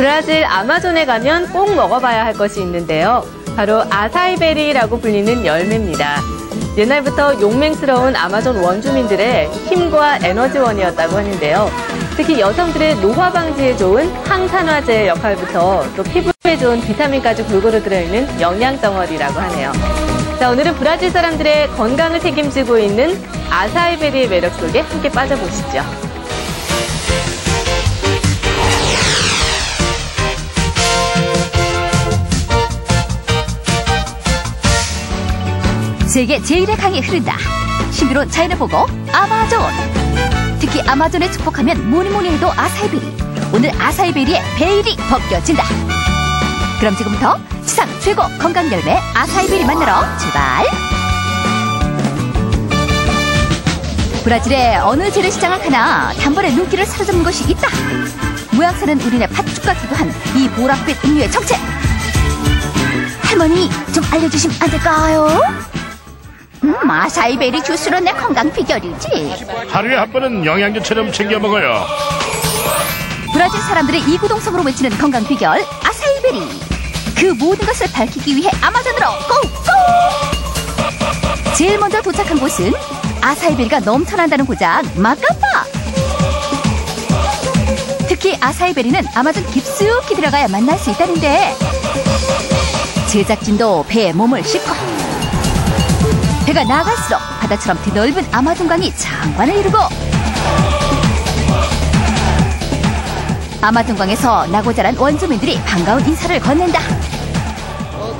브라질 아마존에 가면 꼭 먹어봐야 할 것이 있는데요. 바로 아사이베리라고 불리는 열매입니다. 옛날부터 용맹스러운 아마존 원주민들의 힘과 에너지원이었다고 하는데요. 특히 여성들의 노화 방지에 좋은 항산화제 역할부터 또 피부에 좋은 비타민까지 골고루 들어있는 영양 덩어리라고 하네요. 자, 오늘은 브라질 사람들의 건강을 책임지고 있는 아사이베리의 매력 속에 함께 빠져보시죠. 세계 제1의 강이 흐른다. 신비로운 자연을 보고 아마존. 특히 아마존에 축복하면 뭐니뭐니 해도 아사이베리. 오늘 아사이베리의 베일이 벗겨진다. 그럼 지금부터 지상 최고 건강 열매 아사이베리 만나러 출발. 브라질의 어느 재래시장을 가나 단번에 눈길을 사로잡는 것이 있다. 모양새는 우리네 팥죽 같기도 한 이 보랏빛 음료의 정체. 할머니 좀 알려주시면 안 될까요? 아사이베리 주스로 내 건강 비결이지. 하루에 한 번은 영양제처럼 챙겨 먹어요. 브라질 사람들의 이구동성으로 외치는 건강 비결 아사이베리. 그 모든 것을 밝히기 위해 아마존으로 고고! 제일 먼저 도착한 곳은 아사이베리가 넘쳐난다는 고장 마카파. 특히 아사이베리는 아마존 깊숙이 들어가야 만날 수 있다는데 제작진도 배에 몸을 싣고 배가 나갈수록 바다처럼 드넓은 아마존강이 장관을 이루고 아마존강에서 나고 자란 원주민들이 반가운 인사를 건넨다.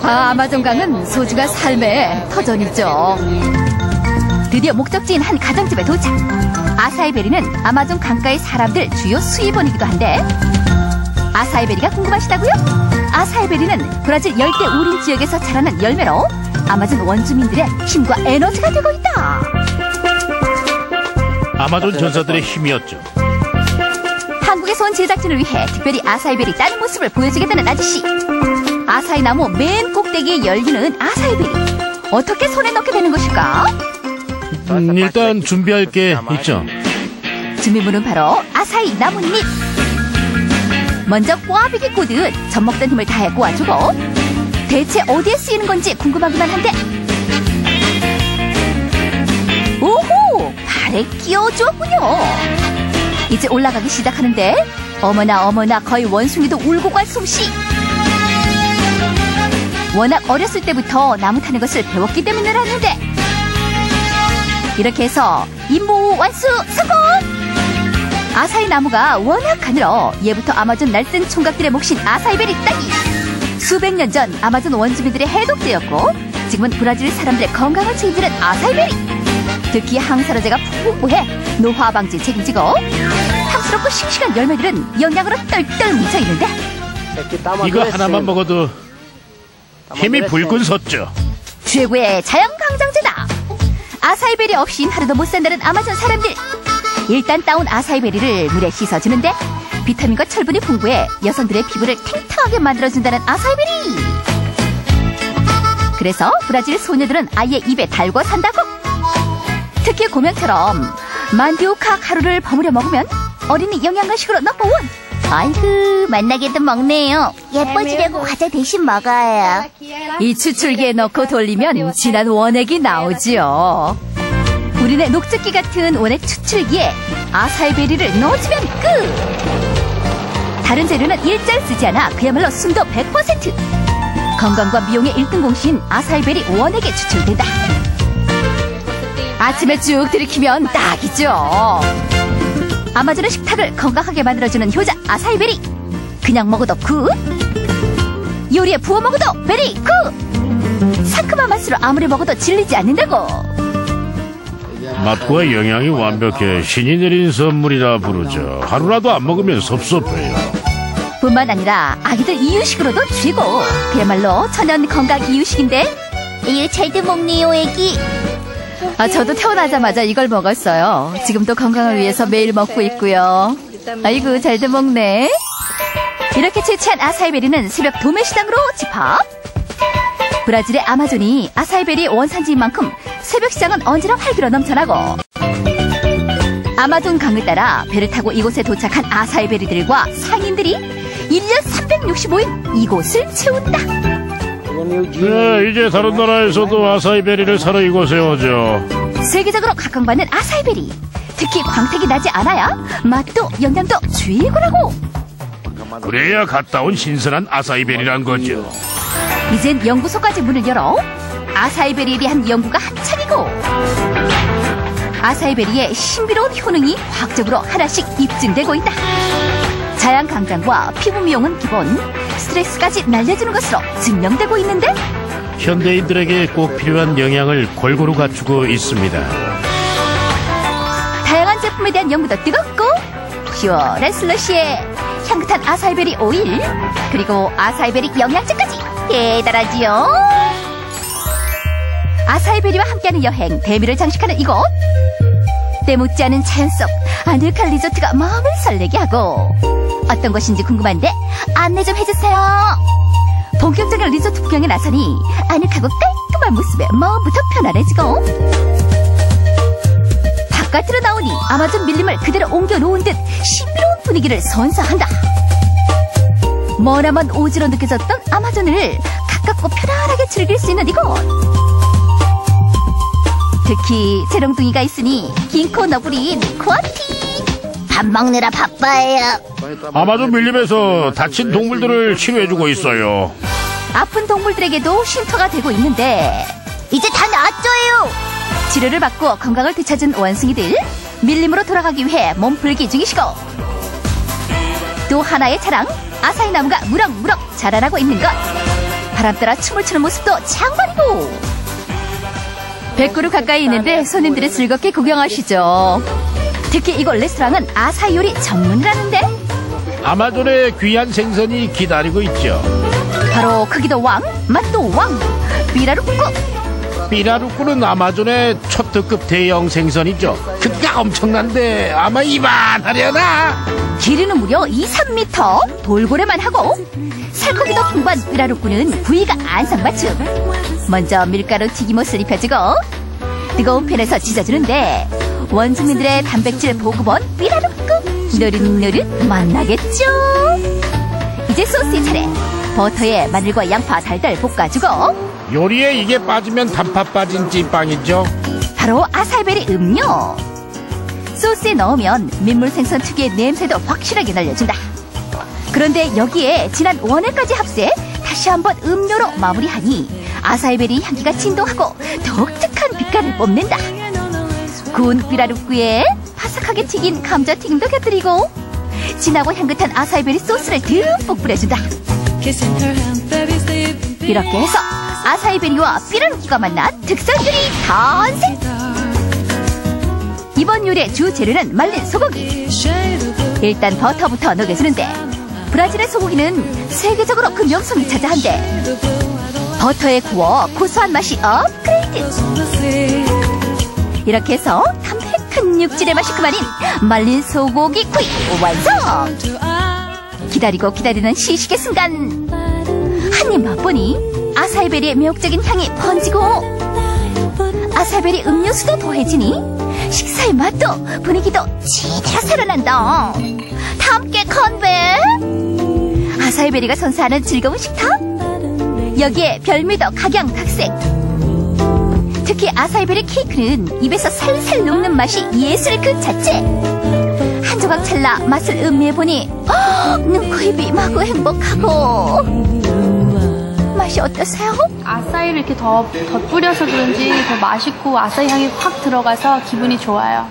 아마존강은 소중한 삶의 터전이죠. 드디어 목적지인 한 가정집에 도착. 아사이베리는 아마존 강가의 사람들 주요 수입원이기도 한데 아사이베리가 궁금하시다고요? 아사이베리는 브라질 열대 우림 지역에서 자라는 열매로 아마존 원주민들의 힘과 에너지가 되고 있다. 아마존 전사들의 힘이었죠. 한국에서 온 제작진을 위해 특별히 아사이베리 따는 모습을 보여주겠다는 아저씨. 아사이 나무 맨 꼭대기에 열리는 아사이베리. 어떻게 손에 넣게 되는 것일까? 일단 준비할 게 있죠. 준비물은 바로 아사이 나뭇잎. 먼저 꽈배기 꼬듯 젖먹던 힘을 다해 꼬아주고 대체 어디에 쓰이는 건지 궁금하기만 한데 오호! 발에 끼워주었군요. 이제 올라가기 시작하는데 어머나 어머나 거의 원숭이도 울고 갈 솜씨. 워낙 어렸을 때부터 나무 타는 것을 배웠기 때문이라는데 이렇게 해서 임무 완수 성공! 아사이 나무가 워낙 가늘어 예부터 아마존 날쌘 총각들의 몫인 아사이베리 따기. 수백 년 전 아마존 원주민들의 해독제였고 지금은 브라질 사람들의 건강을 책임지는 아사이베리. 특히 항산화제가 풍부해 노화 방지 책임지고 탐스럽고 싱싱한 열매들은 영양으로 똘똘 뭉쳐있는데 이거 하나만 먹어도 힘이 불끈 솟죠. 최고의 자연강장제다. 아사이베리 없인 하루도 못 산다는 아마존 사람들. 일단 따온 아사이베리를 물에 씻어주는데 비타민과 철분이 풍부해 여성들의 피부를 탱탱하게 만들어준다는 아사이베리. 그래서 브라질 소녀들은 아예 입에 달고 산다고. 특히 고명처럼 만디오카 가루를 버무려 먹으면 어린이 영양간식으로 넘버원. 아이고 만나게도 먹네요. 예뻐지려고 과자 대신 먹어요. 이 추출기에 넣고 돌리면 진한 원액이 나오지요. 우리네 녹즙기 같은 원액 추출기에 아사이베리를 넣어주면 끝. 다른 재료는 일절 쓰지 않아 그야말로 순도 100%. 건강과 미용의 1등 공신 아사이베리 원액에 추출된다. 아침에 쭉 들이키면 딱이죠. 아마존의 식탁을 건강하게 만들어주는 효자 아사이베리. 그냥 먹어도 굿. 요리에 부어 먹어도 베리 굿. 상큼한 맛으로 아무리 먹어도 질리지 않는다고. 맛과 영양이 완벽해 신이 내린 선물이라 부르죠. 하루라도 안 먹으면 섭섭해요. 뿐만 아니라 아기들 이유식으로도 최고. 그야말로 천연 건강 이유식인데 이거 잘도 먹네요 애기. 저도 태어나자마자 이걸 먹었어요. 지금도 건강을 위해서 매일 먹고 있고요. 아이고 잘도 먹네. 이렇게 채취한 아사이베리는 새벽 도매시장으로 집합. 브라질의 아마존이 아사이베리 원산지인 만큼 새벽 시장은 언제나 활기로 넘쳐나고 아마존 강을 따라 배를 타고 이곳에 도착한 아사이베리들과 상인들이 1년 365일 이곳을 채운다. 네, 이제 다른 나라에서도 아사이베리를 사러 이곳에 오죠. 세계적으로 각광받는 아사이베리. 특히 광택이 나지 않아야 맛도 영양도 최고라고. 그래야 갔다 온 신선한 아사이베리란 거죠. 이젠 연구소까지 문을 열어 아사이베리에 대한 연구가 한창이고, 아사이베리의 신비로운 효능이 과학적으로 하나씩 입증되고 있다. 자양 강장과 피부 미용은 기본, 스트레스까지 날려주는 것으로 증명되고 있는데, 현대인들에게 꼭 필요한 영양을 골고루 갖추고 있습니다. 다양한 제품에 대한 연구도 뜨겁고, 시원한 슬러시에 향긋한 아사이베리 오일, 그리고 아사이베리 영양제까지 대단하지요. 아사이베리와 함께하는 여행, 대미를 장식하는 이곳. 때묻지 않은 자연 속 아늑한 리조트가 마음을 설레게 하고, 어떤 곳인지 궁금한데 안내 좀 해주세요. 본격적인 리조트 구경에 나서니 아늑하고 깔끔한 모습에 마음부터 편안해지고, 바깥으로 나오니 아마존 밀림을 그대로 옮겨놓은 듯 신비로운 분위기를 선사한다. 머나먼 오지로 느껴졌던 아마존을 가깝고 편안하게 즐길 수 있는 이곳. 특히 재롱둥이가 있으니 긴코 너구리인 코아티. 밥 먹느라 바빠요. 아마존 밀림에서 다친 동물들을 치료해주고 있어요. 아픈 동물들에게도 쉼터가 되고 있는데, 이제 다 나았어요. 치료를 받고 건강을 되찾은 원숭이들, 밀림으로 돌아가기 위해 몸풀기 중이시고, 또 하나의 자랑, 아사히 나무가 무럭무럭 자라나고 있는 것. 바람 따라 춤을 추는 모습도 장관이고. 100그루 가까이 있는데 손님들이 즐겁게 구경하시죠. 특히 이곳 레스토랑은 아사히 요리 전문이라는데, 아마존의 귀한 생선이 기다리고 있죠. 바로 크기도 왕, 맛도 왕, 삐라루꾸. 삐라루꾸는 아마존의 초특급 대형 생선이죠. 크기가 엄청난데 아마 이만하려나? 길이는 무려 2~3m, 돌고래만 하고, 살코기도 풍부한 삐라루꾸는 부위가 안성맞춤. 먼저 밀가루 튀김옷을 입혀주고 뜨거운 팬에서 지져주는데, 원주민들의 단백질 보급원 삐라루꾸 노릇노릇 맛나겠죠. 이제 소스의 차례. 버터에 마늘과 양파 달달 볶아주고, 요리에 이게 빠지면 단팥 빠진 찐빵이죠. 바로 아사이베리 음료. 소스에 넣으면 민물 생선 특유의 냄새도 확실하게 날려준다. 그런데 여기에 진한 원액까지 합세, 다시 한번 음료로 마무리하니 아사이베리 향기가 진동하고 독특한 빛깔을 뽐낸다. 구운 삐라루꾸에 바삭하게 튀긴 감자튀김도 곁들이고, 진하고 향긋한 아사이베리 소스를 듬뿍 뿌려준다. 이렇게 해서 아사이베리와 삐라루꾸가 만난 특선들이 탄생! 이번 요리의 주 재료는 말린 소고기. 일단 버터부터 녹여주는데, 브라질의 소고기는 세계적으로 그 명성이 자자한데, 버터에 구워 고소한 맛이 업그레이드. 이렇게 해서 담백한 육질의 맛이 그만인 말린 소고기 구이 완성! 기다리고 기다리는 시식의 순간, 한입 맛보니 아사이베리의 매혹적인 향이 번지고, 아사이베리 음료수도 더해지니 식사의 맛도 분위기도 제대로 살아난다. 다 함께 건배! 아사이베리가 선사하는 즐거운 식탁? 여기에 별미도 각양각색. 특히 아사이베리 케이크는 입에서 살살 녹는 맛이 예술 그 자체. 한 조각 찰나 맛을 음미해보니 눈, 코, 입이 마구 행복하고. 맛이 어떠세요? 아사히를 이렇게 덧뿌려서 그런지 더 맛있고 아사히 향이 확 들어가서 기분이 좋아요.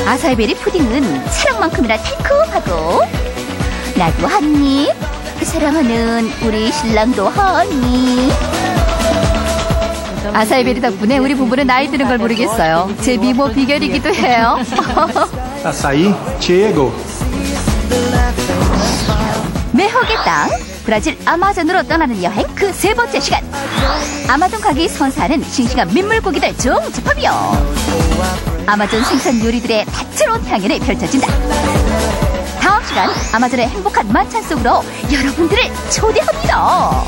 아사이베리 푸딩은 사랑만큼이나 달콤하고, 나도 한 입, 사랑하는 우리 신랑도 한 입. 아사이베리 덕분에 우리 부부는 나이 드는 걸 모르겠어요. 제 미모 비결이기도 해요. Açaí chegou. 매혹의 땅, 브라질 아마존으로 떠나는 여행 그 세 번째 시간. 아마존 가게에 선사하는 싱싱한 민물고기들 종집합이요. 아마존 생선 요리들의 다채로운 향연이 펼쳐진다. 다음 시간 아마존의 행복한 만찬 속으로 여러분들을 초대합니다.